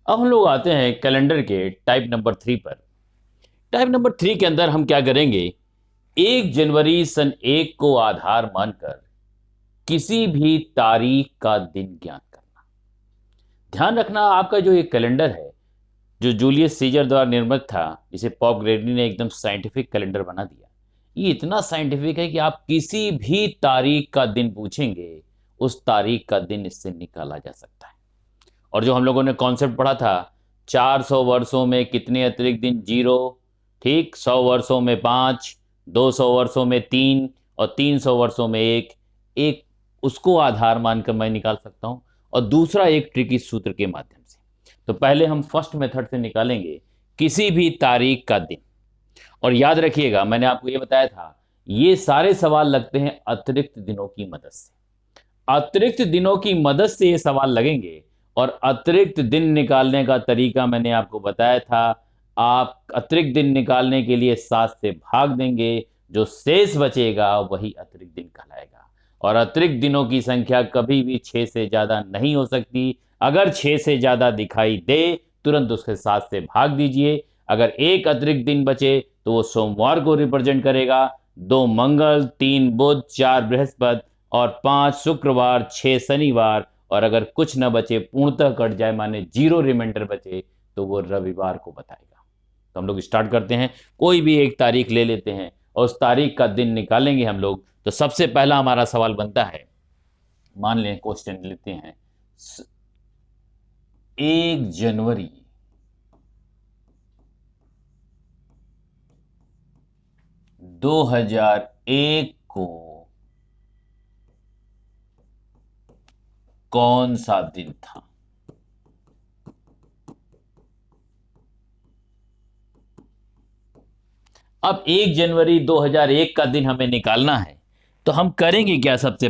अब हम लोग आते हैं कैलेंडर के टाइप नंबर 3 पर। टाइप नंबर 3 के अंदर हम क्या करेंगे, 1 जनवरी सन 1 को आधार मानकर किसी भी तारीख का दिन ज्ञात करना। ध्यान रखना, आपका जो ये कैलेंडर है, जो जूलियस सीजर द्वारा निर्मित था, जिसे पॉप ग्रेडनी ने एकदम साइंटिफिक कैलेंडर बना दिया, ये इतना साइंटिफिक है कि आप किसी भी तारीख का दिन पूछेंगे, उस तारीख का दिन इससे निकाला जा सकता है। और जो हम लोगों ने कॉन्सेप्ट पढ़ा था, 400 वर्षों में कितने अतिरिक्त दिन, 0। ठीक, 100 वर्षों में 5, 200 वर्षों में 3 और 300 वर्षों में 1। एक उसको आधार मानकर मैं निकाल सकता हूं, और दूसरा एक ट्रिकी सूत्र के माध्यम से। तो पहले हम फर्स्ट मेथड से निकालेंगे किसी भी तारीख का दिन। और याद रखिएगा, मैंने आपको ये बताया था, ये सारे सवाल लगते हैं अतिरिक्त दिनों की मदद से। अतिरिक्त दिनों की मदद से ये सवाल लगेंगे। और अतिरिक्त दिन निकालने का तरीका मैंने आपको बताया था। आप अतिरिक्त दिन निकालने के लिए 7 से भाग देंगे, जो शेष बचेगा वही अतिरिक्त दिन कहलाएगा। और अतिरिक्त दिनों की संख्या कभी भी 6 से ज्यादा नहीं हो सकती। अगर 6 से ज्यादा दिखाई दे, तुरंत उसके 7 से भाग दीजिए। अगर एक अतिरिक्त दिन बचे तो वो सोमवार को रिप्रेजेंट करेगा, 2 मंगल, 3 बुध, 4 बृहस्पति और 5 शुक्रवार, 6 शनिवार। और अगर कुछ न बचे, पूर्णतः कट जाए, माने 0 रिमाइंडर बचे, तो वो रविवार को बताएगा। तो हम लोग स्टार्ट करते हैं। कोई भी एक तारीख ले लेते हैं और उस तारीख का दिन निकालेंगे हम लोग। तो सबसे पहला हमारा सवाल बनता है, मान लें क्वेश्चन लेते हैं, 1 जनवरी 2001 को कौन सा दिन था। अब 1 जनवरी 2001 का दिन हमें निकालना है, तो हम करेंगे क्या। सबसे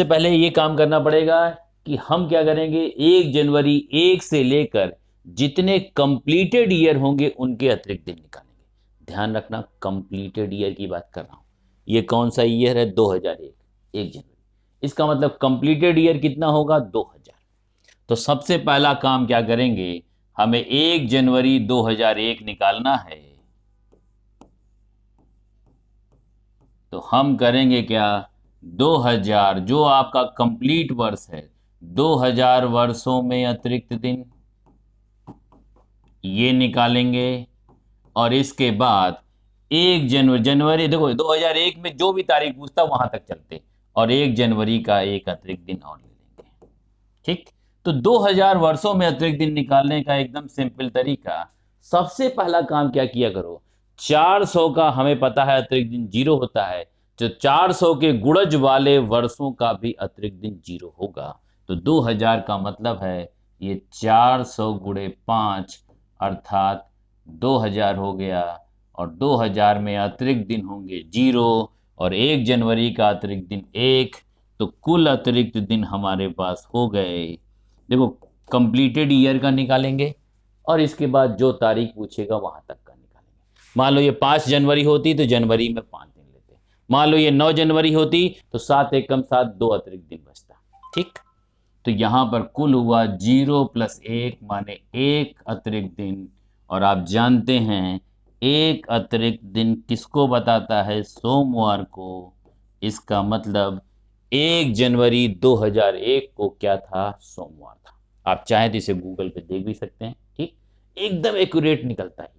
पहले ये काम करना पड़ेगा कि हम क्या करेंगे, 1 जनवरी 1 से लेकर जितने कंप्लीटेड ईयर होंगे उनके अतिरिक्त दिन निकालेंगे। ध्यान रखना, कंप्लीटेड ईयर की बात कर रहा हूं। ये कौन सा ईयर है, 2001, 1 जनवरी। इसका मतलब कंप्लीटेड ईयर कितना होगा, 2000। तो सबसे पहला काम क्या करेंगे, हमें 1 जनवरी 2001 निकालना है। तो हम करेंगे क्या, 2000 जो आपका कंप्लीट वर्ष है, 2000 वर्षों में अतिरिक्त दिन, ये निकालेंगे। और इसके बाद 1 जनवरी देखो, 2001 में जो भी तारीख पूछता वहां तक चलते, और 1 जनवरी का एक अतिरिक्त दिन और ले लेंगे। ठीक। तो 2000 वर्षों में अतिरिक्त दिन निकालने का एकदम सिंपल तरीका, सबसे पहला काम क्या किया करो, 400 का हमें पता है अतिरिक्त दिन 0 होता है, तो 400 के गुणज वाले वर्षों का भी अतिरिक्त दिन 0 होगा। तो 2000 का मतलब है ये 400 गुणे 5 अर्थात 2000 हो गया। और 2000 में अतिरिक्त दिन होंगे 0, और 1 जनवरी का अतिरिक्त दिन 1। तो कुल अतिरिक्त दिन हमारे पास हो गए, देखो, कंप्लीटेड ईयर का निकालेंगे, और इसके बाद जो तारीख पूछेगा वहां तक का निकालेंगे। मान लो ये 5 जनवरी होती तो जनवरी में 5 दिन लेते। मान लो ये 9 जनवरी होती तो 7 एकम 7, 2 अतिरिक्त दिन बचता। ठीक। तो यहां पर कुल हुआ 0 + 1 माने 1 अतिरिक्त दिन। और आप जानते हैं, एक अतिरिक्त दिन किसको बताता है, सोमवार को। इसका मतलब 1 जनवरी 2001 को क्या था, सोमवार था। आप चाहें तो इसे गूगल पे देख भी सकते हैं। ठीक, एकदम एक्यूरेट निकलता है।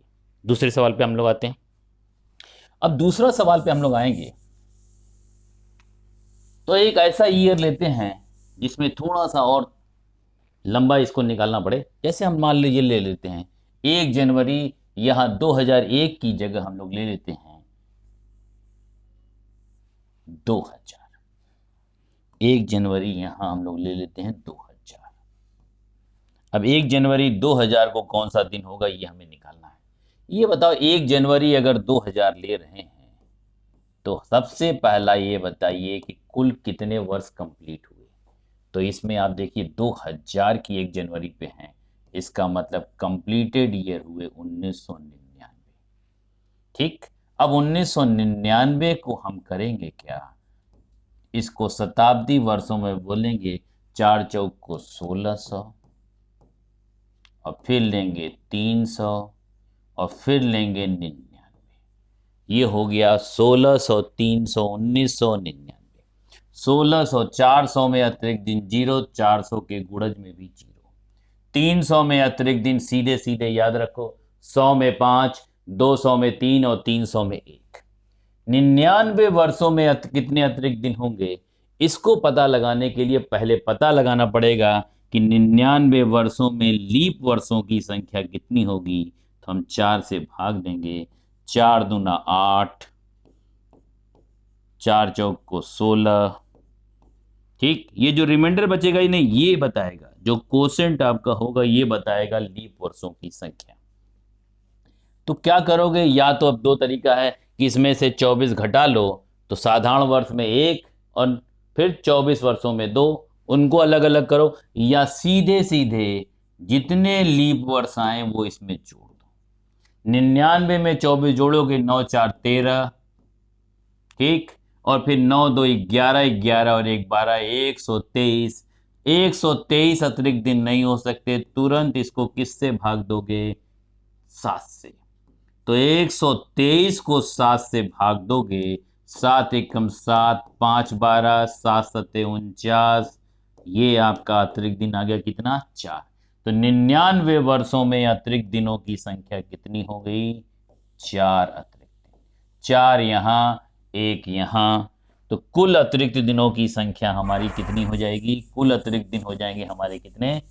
दूसरे सवाल पे हम लोग आते हैं। अब दूसरा सवाल पे हम लोग आएंगे, तो एक ऐसा ईयर लेते हैं जिसमें थोड़ा सा और लंबा इसको निकालना पड़े। जैसे हम मान लीजिए ले लेते हैं 1 जनवरी, यहां 2001 की जगह हम लोग ले लेते हैं 2000। 1 जनवरी यहां हम लोग ले लेते हैं 2000। अब 1 जनवरी 2000 को कौन सा दिन होगा, ये हमें निकालना है। ये बताओ, 1 जनवरी अगर 2000 ले रहे हैं, तो सबसे पहला ये बताइए कि कुल कितने वर्ष कंप्लीट हुए। तो इसमें आप देखिए 2000 की 1 जनवरी पे हैं, इसका मतलब कंप्लीटेड ईयर हुए 1999। ठीक। अब 1999 को हम करेंगे क्या, इसको शताब्दी वर्षों में बोलेंगे, 4 चौक को 1600, और फिर लेंगे 300 और फिर लेंगे 99। ये हो गया 1600, 300, 1999। 1600, 400 में अतिरिक्त दिन 0, 400 के गुणज में भी 0, 300 में अतिरिक्त दिन सीधे सीधे याद रखो, 100 में 5, 200 में 3 और 300 में 1। 99 वर्षों में कितने अतिरिक्त दिन होंगे, इसको पता लगाने के लिए पहले पता लगाना पड़ेगा कि 99 वर्षों में लीप वर्षों की संख्या कितनी होगी। तो हम 4 से भाग देंगे, 4 दूना 8, 4 चौक को 16। ठीक, ये जो रिमाइंडर बचेगा ही नहीं, ये बताएगा, जो कोसेंट आपका होगा ये बताएगा लीप वर्षों की संख्या। तो क्या करोगे, या तो अब दो तरीका है कि इसमें से 24 घटा लो तो साधारण वर्ष में 1 और फिर 24 वर्षों में 2, उनको अलग अलग करो, या सीधे सीधे जितने लीप वर्ष आए वो इसमें जोड़ दो। 99 में 24 जोड़ोगे 9 4 13, ठीक, और फिर 9 2 11, 11 और 1 12, 123। 123 अतिरिक्त दिन नहीं हो सकते, तुरंत इसको किससे भाग दोगे, 7 से। तो 123 को 7 से भाग दोगे, 7 एकम 7, 5 12, 7 7 49, ये आपका अतिरिक्त दिन आ गया कितना, 4। तो 99 वर्षों में अतिरिक्त दिनों की संख्या कितनी हो गई, 4 अतिरिक्त दिन, 4 यहाँ 1 यहाँ। तो कुल अतिरिक्त दिनों की संख्या हमारी कितनी हो जाएगी, कुल अतिरिक्त दिन हो जाएंगे हमारे कितने,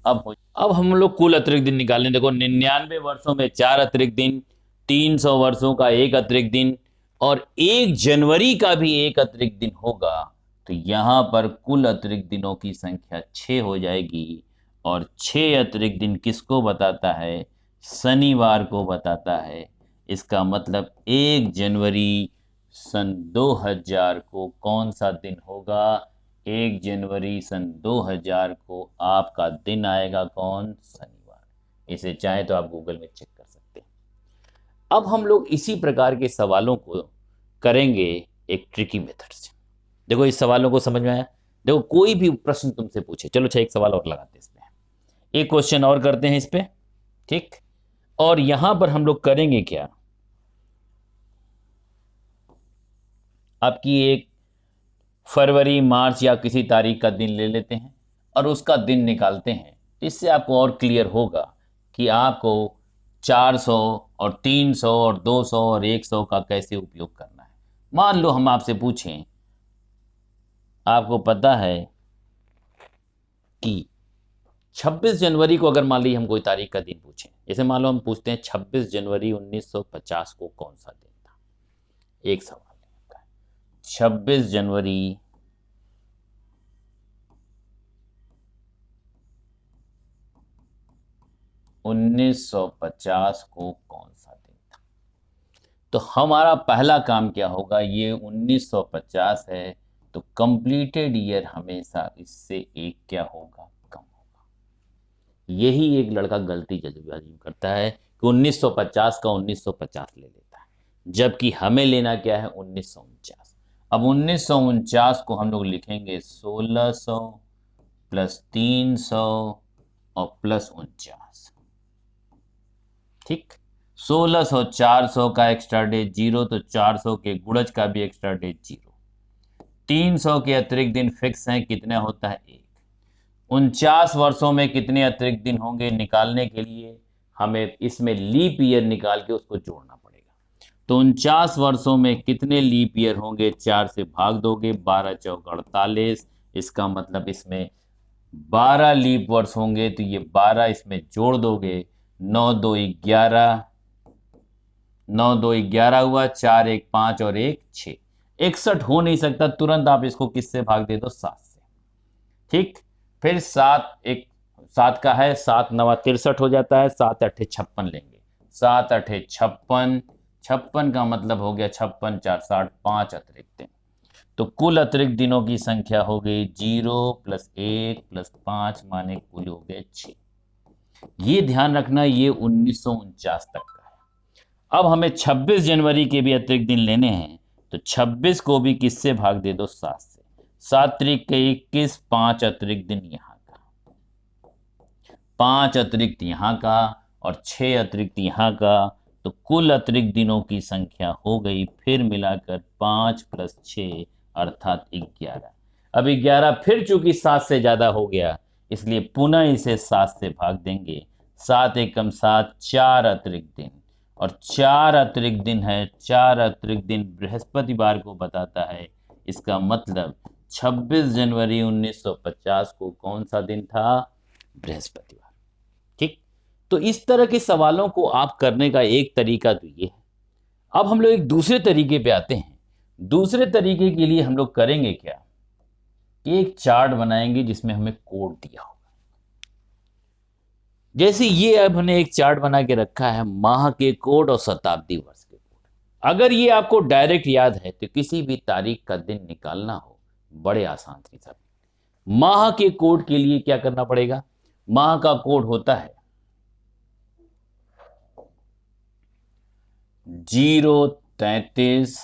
अब हम लोग कुल अतिरिक्त दिन निकालें। देखो 99 वर्षों में 4 अतिरिक्त दिन, 300 वर्षों का 1 अतिरिक्त दिन और 1 जनवरी का भी 1 अतिरिक्त दिन होगा। तो यहां पर कुल अतिरिक्त दिनों की संख्या 6 हो जाएगी, और 6 अतिरिक्त दिन किसको बताता है, शनिवार को बताता है। इसका मतलब 1 जनवरी सन 2000 को कौन सा दिन होगा, 1 जनवरी सन 2000 को आपका दिन आएगा कौन, शनिवार। इसे चाहे तो आप गूगल में चेक कर सकते हैं। अब हम लोग इसी प्रकार के सवालों को करेंगे एक ट्रिकी मेथड से। देखो इस सवालों को समझ में आया, देखो कोई भी प्रश्न तुमसे पूछे, चलो अच्छा एक सवाल और लगाते हैं इस पे, एक क्वेश्चन और करते हैं इस पे, ठीक। और यहां पर हम लोग करेंगे क्या, आपकी एक फरवरी मार्च या किसी तारीख का दिन ले लेते हैं और उसका दिन निकालते हैं। इससे आपको और क्लियर होगा कि आपको 400 और 300 और 200 और 100 का कैसे उपयोग करना है। मान लो हम आपसे पूछें, आपको पता है कि 26 जनवरी को, अगर मान लीजिए हम कोई तारीख का दिन पूछें, जैसे मान लो हम पूछते हैं 26 जनवरी 1950 को कौन सा दिन था। एक सवाल 26 जनवरी 1950 को कौन सा दिन था। तो हमारा पहला काम क्या होगा, ये 1950 है तो कंप्लीटेड ईयर हमेशा इससे एक क्या होगा, कम होगा। यही एक लड़का गलती जल्दबाजी करता है कि 1950 का 1950 ले लेता है, जबकि हमें लेना क्या है, 1949। अब 1949 को हम लोग लिखेंगे 1600 प्लस 300 और प्लस 49, ठीक। 1600 400 का एक्स्ट्रा डे 0, तो 400 के गुणज का भी एक्स्ट्रा डे 0। 300 के अतिरिक्त दिन फिक्स हैं, कितना होता है, 1। 49 वर्षों में कितने अतिरिक्त दिन होंगे, निकालने के लिए हमें इसमें लीप ईयर निकाल के उसको जोड़ना पड़ेगा। तो 49 वर्षों में कितने लीप ईयर होंगे, 4 से भाग दोगे, 12 चौक 48। इसका मतलब इसमें 12 लीप वर्ष होंगे, तो ये 12 इसमें जोड़ दोगे, 9 2 11, 9 2 11 हुआ, 4 1 5 और 1 6। 61 हो नहीं सकता, तुरंत आप इसको किससे भाग दे दो, 7 से, ठीक। फिर 7 का है, 7 9 63 हो जाता है, 7 8 56 लेंगे, 7 8 56, 56 का मतलब हो गया 56 4 60, 5 अतिरिक्त दिन। तो कुल अतिरिक्त दिनों की संख्या हो गई 0 प्लस 1 प्लस 5 माने कुल हो गए 6। ये ध्यान रखना, ये 1949 तक का है। अब हमें 26 जनवरी के भी अतिरिक्त दिन लेने हैं, तो 26 को भी किससे भाग दे दो, 7 से। 7 तरीक के 21, 5 अतिरिक्त दिन यहाँ का। 5 अतिरिक्त यहाँ का और 6 अतिरिक्त यहाँ का, तो कुल अतिरिक्त दिनों की संख्या हो गई फिर मिलाकर 5 + 6 अर्थात 11। अब 11 फिर चूंकि 7 से ज्यादा हो गया इसलिए पुनः इसे 7 से भाग देंगे। 7 एकम 7, 4 अतिरिक्त दिन, और 4 अतिरिक्त दिन है, 4 अतिरिक्त दिन बृहस्पतिवार को बताता है। इसका मतलब 26 जनवरी 1950 को कौन सा दिन था? बृहस्पतिवार। ठीक, तो इस तरह के सवालों को आप करने का एक तरीका तो ये है। अब हम लोग एक दूसरे तरीके पे आते हैं। दूसरे तरीके के लिए हम लोग करेंगे क्या, एक चार्ट बनाएंगे जिसमें हमें कोड दिया होगा। जैसे ये अब हमने एक चार्ट बना के रखा है, माह के कोड और शताब्दी वर्ष के कोड। अगर ये आपको डायरेक्ट याद है तो किसी भी तारीख का दिन निकालना हो बड़े आसान से। माह के कोड के लिए क्या करना पड़ेगा? माह का कोड होता है 033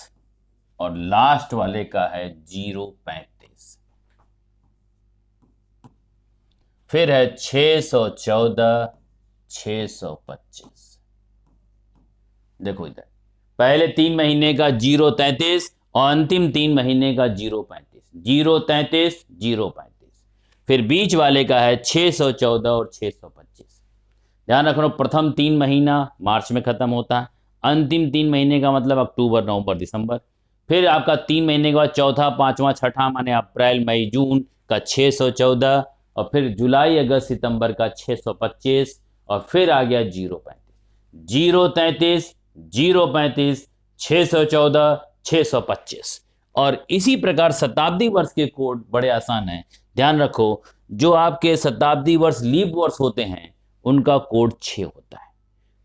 और लास्ट वाले का है 035। फिर है 614, 625। देखो इधर पहले 3 महीने का 033 और अंतिम 3 महीने का 035, 033, 035। फिर बीच वाले का है 614 और 625। ध्यान रखना, प्रथम 3 महीना मार्च में खत्म होता है, अंतिम 3 महीने का मतलब अक्टूबर, नवंबर, दिसंबर। फिर आपका 3 महीने के बाद चौथा, पांचवा, छठा माने अप्रैल, मई, जून का 614, और फिर जुलाई, अगस्त, सितंबर का 625, और फिर आ गया 035, 033, 035, 614, 625। और इसी प्रकार शताब्दी वर्ष के कोड बड़े आसान हैं। ध्यान रखो, जो आपके शताब्दी वर्ष लीप वर्ष होते हैं उनका कोड 6 होता है।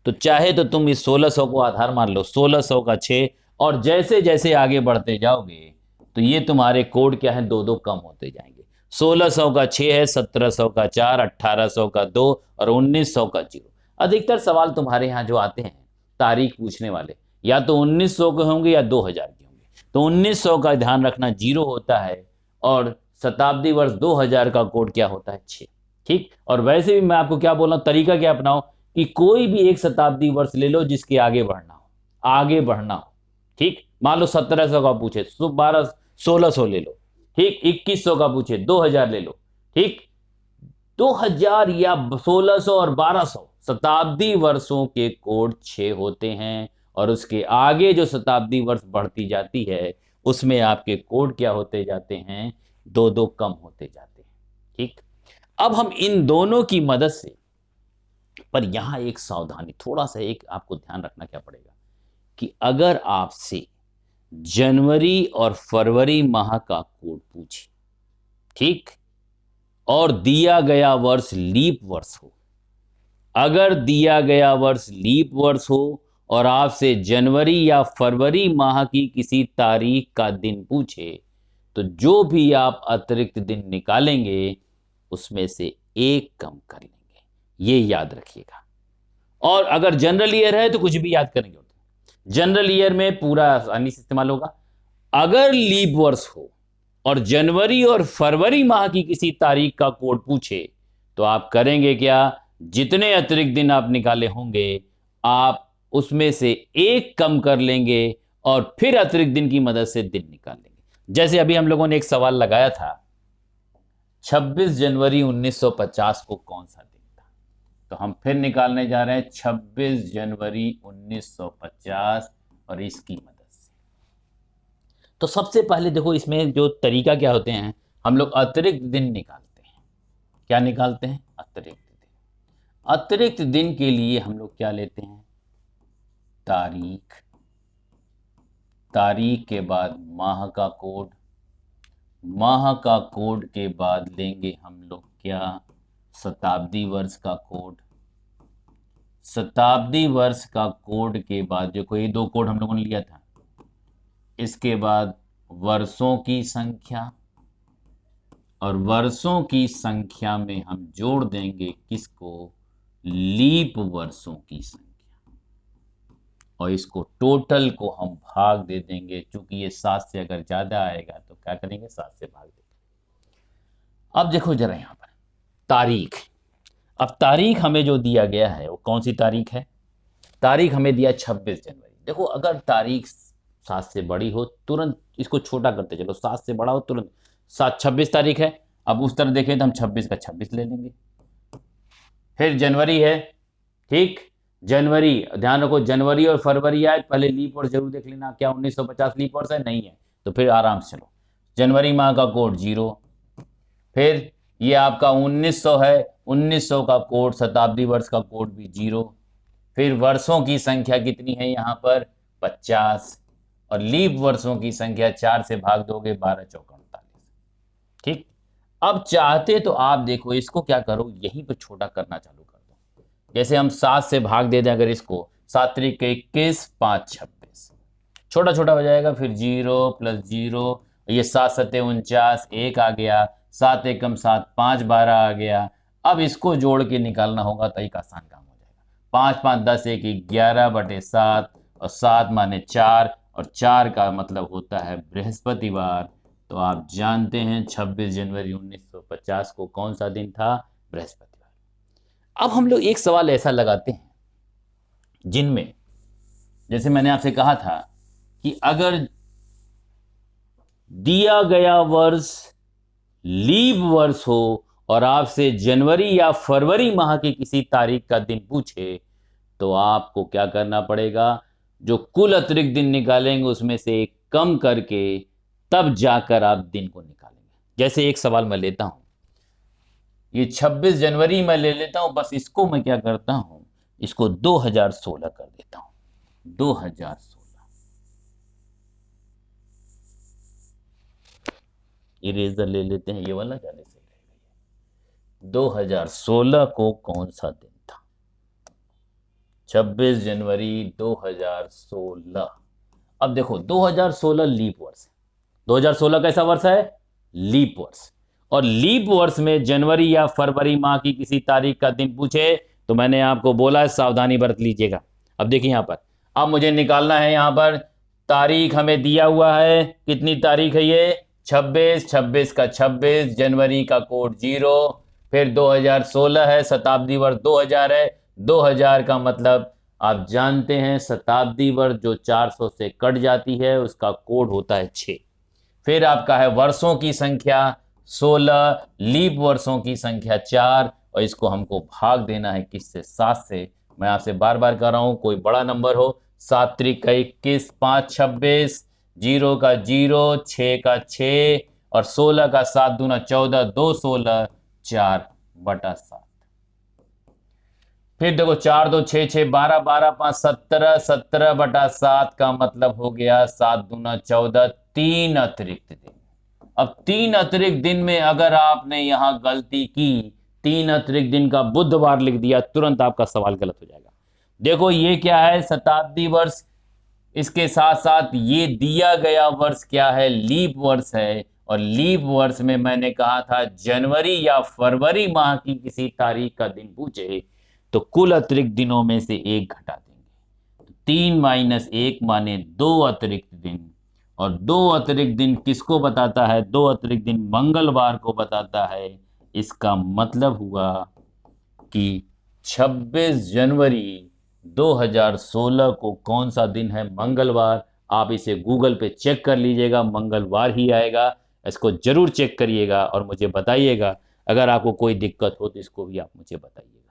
तो चाहे तो तुम इस 1600 को आधार मान लो, 1600 का 6, और जैसे जैसे आगे बढ़ते जाओगे तो ये तुम्हारे कोड क्या है, दो दो कम होते जाएंगे। 1600 का 6 है, 1700 का 4, 1800 का 2 और 1900 का 0। अधिकतर सवाल तुम्हारे यहाँ जो आते हैं तारीख पूछने वाले या तो 1900 के होंगे या 2000 के होंगे। तो 1900 का ध्यान रखना 0 होता है, और शताब्दी वर्ष 2000 का कोड क्या होता है? 6। ठीक, और वैसे भी मैं आपको क्या बोल रहा हूँ, तरीका क्या अपनाओ कि कोई भी एक शताब्दी वर्ष ले लो जिसके आगे बढ़ना हो, आगे बढ़ना हो। ठीक, मान लो 1700 का पूछे 1600 ले लो। ठीक, 2100 का पूछे 2000 ले लो। ठीक, 2000 या 1600 और 1200 शताब्दी वर्षों के कोड 6 होते हैं, और उसके आगे जो शताब्दी वर्ष बढ़ती जाती है उसमें आपके कोड क्या होते जाते हैं? दो दो कम होते जाते हैं। ठीक, अब हम इन दोनों की मदद से, पर यहां एक सावधानी, थोड़ा सा एक आपको ध्यान रखना क्या पड़ेगा कि अगर आपसे जनवरी और फरवरी माह का कोड पूछे, ठीक, और दिया गया वर्ष लीप वर्ष हो, अगर दिया गया वर्ष लीप वर्ष हो और आपसे जनवरी या फरवरी माह की किसी तारीख का दिन पूछे, तो जो भी आप अतिरिक्त दिन निकालेंगे उसमें से एक कम कर लेंगे, ये याद रखिएगा। और अगर जनरल ईयर है तो कुछ भी याद करेंगे, जनरल ईयर में पूरा आसानी से इस्तेमाल होगा। अगर लीप वर्ष हो और जनवरी और फरवरी माह की किसी तारीख का कोड पूछे तो आप करेंगे क्या? जितने अतिरिक्त दिन आप निकाले होंगे आप उसमें से एक कम कर लेंगे और फिर अतिरिक्त दिन की मदद से दिन निकाल लेंगे। जैसे अभी हम लोगों ने एक सवाल लगाया था, 26 जनवरी 1950 को कौन सा दिन था? तो हम फिर निकालने जा रहे हैं 26 जनवरी 1950 और इसकी मदद से। तो सबसे पहले देखो इसमें जो तरीका क्या होते हैं, हम लोग अतिरिक्त दिन निकालते हैं। क्या निकालते हैं? अतिरिक्त दिन। अतिरिक्त दिन के लिए हम लोग क्या लेते हैं? तारीख, तारीख के बाद माह का कोड, माह का कोड के बाद लेंगे हम लोग क्या? शताब्दी वर्ष का कोड, शताब्दी वर्ष का कोड के बाद जो कोई दो कोड हम लोगों ने लिया था, इसके बाद वर्षों की संख्या, और वर्षों की संख्या में हम जोड़ देंगे किसको? लीप वर्षों की संख्या, और इसको टोटल को हम भाग दे देंगे। क्योंकि ये 7 से अगर ज्यादा आएगा तो क्या करेंगे? 7 से भाग देंगे। अब देखो जरा यहां पर तारीख, अब तारीख हमें जो दिया गया है वो कौन सी तारीख है? तारीख हमें दिया 26 जनवरी। देखो अगर तारीख 7 से बड़ी हो तुरंत इसको छोटा करते चलो, 7 से बड़ा हो तुरंत, 26 तारीख है। अब उस तरह देखें तो हम 26 का 26 ले लेंगे। फिर जनवरी है, ठीक, जनवरी, ध्यान रखो जनवरी और फरवरी आए, पहले लीप वर्ष जरूर देख लेना, क्या 1950 लीप वर्ष है? नहीं है, तो फिर आराम से चलो। जनवरी माह का कोड 0, फिर ये आपका 1900 है, 1900 का कोड, शताब्दी वर्ष का कोड भी 0। फिर वर्षों की संख्या कितनी है यहाँ पर? 50, और लीप वर्षों की संख्या 4 से भाग दोगे 12 चौका 48। ठीक, अब चाहते तो आप देखो इसको क्या करो, यहीं पर छोटा करना चालू कर दो। जैसे हम 7 से भाग दे दें अगर इसको, 7 त्रिक 21, 5 26, छोटा छोटा हो जाएगा। फिर 0 + 0, ये 7 सत्ते 49, 1 आ गया, 7 एकम 7, 5 12 आ गया। अब इसको जोड़ के निकालना होगा तो एक आसान काम हो जाएगा। 5 5 10 1 11/7, और 7 माने 4, और 4 का मतलब होता है बृहस्पतिवार। तो आप जानते हैं 26 जनवरी 1950 को कौन सा दिन था? बृहस्पतिवार। अब हम लोग एक सवाल ऐसा लगाते हैं जिनमें, जैसे मैंने आपसे कहा था कि अगर दिया गया वर्ष लीप वर्ष हो और आपसे जनवरी या फरवरी माह की किसी तारीख का दिन पूछे, तो आपको क्या करना पड़ेगा? जो कुल अतिरिक्त दिन निकालेंगे उसमें से एक कम करके तब जाकर आप दिन को निकालेंगे। जैसे एक सवाल मैं लेता हूं, ये 26 जनवरी मैं ले लेता हूं, बस इसको मैं क्या करता हूं, इसको 2016 कर देता हूं। 2016 इरेजर ले लेते हैं, ये वाला जाने से रहेगा। 2016 को कौन सा दिन था? 26 जनवरी 2016। अब देखो 2016 लीप वर्ष है। 2016 कैसा वर्ष है? लीप वर्ष। और लीप वर्ष में जनवरी या फरवरी माह की किसी तारीख का दिन पूछे तो मैंने आपको बोला है सावधानी बरत लीजिएगा। अब देखिए यहां पर, अब मुझे निकालना है, यहां पर तारीख हमें दिया हुआ है, कितनी तारीख है ये? 26, 26 का 26, जनवरी का कोड 0, फिर 2016 है, शताब्दी वर्ष 2000 है। 2000 का मतलब आप जानते हैं शताब्दी वर्ष जो 400 से कट जाती है उसका कोड होता है 6। फिर आपका है वर्षों की संख्या 16, लीप वर्षों की संख्या 4, और इसको हमको भाग देना है किससे? 7 से। मैं आपसे बार बार कर रहा हूं, कोई बड़ा नंबर हो, 7 त्रिक 21, 5 26, 0 का 0, 6 का 6, और 16 का 7 दूना 14, 2 16, 4/7। फिर देखो 4 2 6 6 12 12 5 17, 17/7 का मतलब हो गया 7 दूना 14, 3 अतिरिक्त दिन। अब 3 अतिरिक्त दिन में अगर आपने यहां गलती की, 3 अतिरिक्त दिन का बुधवार लिख दिया, तुरंत आपका सवाल गलत हो जाएगा। देखो ये क्या है? शताब्दी वर्ष, इसके साथ साथ ये दिया गया वर्ष क्या है? लीप वर्ष है। और लीप वर्ष में मैंने कहा था जनवरी या फरवरी माह की किसी तारीख का दिन पूछे तो कुल अतिरिक्त दिनों में से एक घटा देंगे। 3 - 1 माने 2 अतिरिक्त दिन, और 2 अतिरिक्त दिन किसको बताता है? 2 अतिरिक्त दिन मंगलवार को बताता है। इसका मतलब हुआ कि 26 जनवरी 2016 को कौन सा दिन है? मंगलवार। आप इसे गूगल पे चेक कर लीजिएगा, मंगलवार ही आएगा। इसको जरूर चेक करिएगा और मुझे बताइएगा। अगर आपको कोई दिक्कत हो तो इसको भी आप मुझे बताइएगा।